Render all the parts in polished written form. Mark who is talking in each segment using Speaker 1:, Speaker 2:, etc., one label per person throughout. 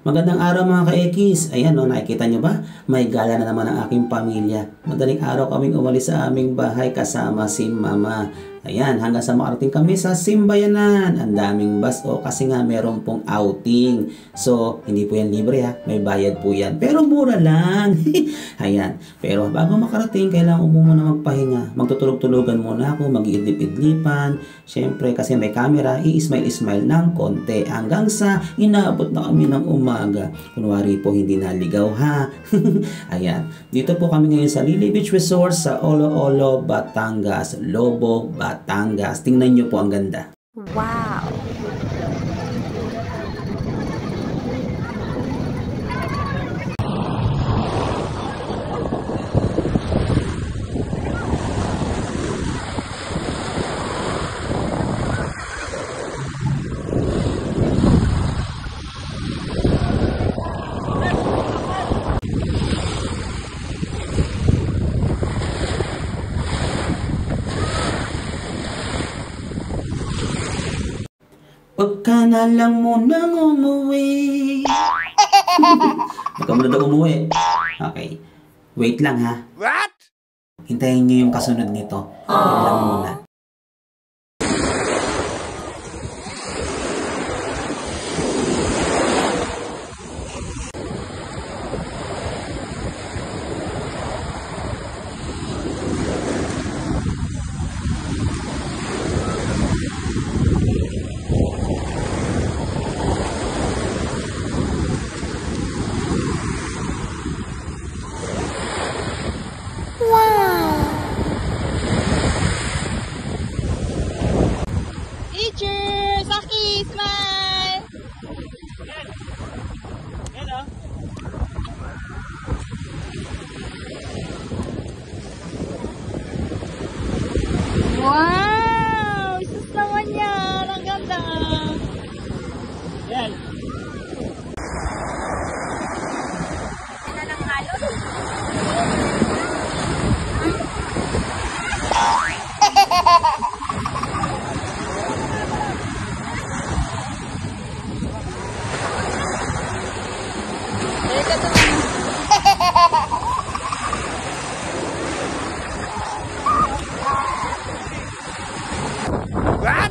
Speaker 1: Magandang araw mga ka-ekis. Ayan o, nakikita nyo ba? May gala na naman ang aking pamilya. Madaling araw kaming umalis sa aming bahay kasama si Mama. Ayan, hanggang sa makarating kami sa Simbayanan. Ang daming bus kasi nga meron pong outing. So, hindi po yan libre ha. May bayad po yan. Pero mura lang. Ayan. Pero bago makarating, kailangan mo muna magpahinga. Magtutulog-tulugan muna ako. Mag-iidlip-idlipan. Siyempre, kasi may camera, i-smile-smile ng konti. Hanggang sa inaabot na kami ng umaga. Kunwari po, hindi naligaw ha. Ayan. Dito po kami ngayon sa Lily Beach Resort sa Olo-Olo, Batangas. Lobo, Batangas. Tingnan nyo po ang ganda.
Speaker 2: Wow!
Speaker 1: Huwag ka na lang munang umuwi. Huwag ka muna daw umuwi. Okay. Wait lang ha.
Speaker 3: What?
Speaker 1: Hintayin nyo yung kasunod nito. Wait lang muna.
Speaker 2: Teachers! Aki! Smile! Wow! Sus naman yan! Ang ganda!
Speaker 3: Yan.
Speaker 2: Ano nang halo?
Speaker 3: What?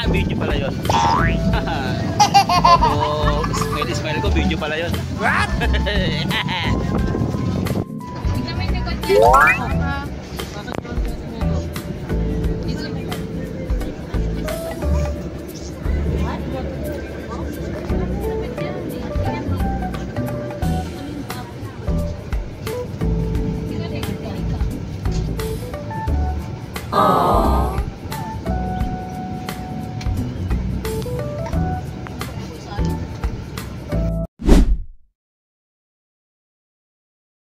Speaker 3: Video pala yun. Smile ko, video pala yun. What?
Speaker 1: Aww.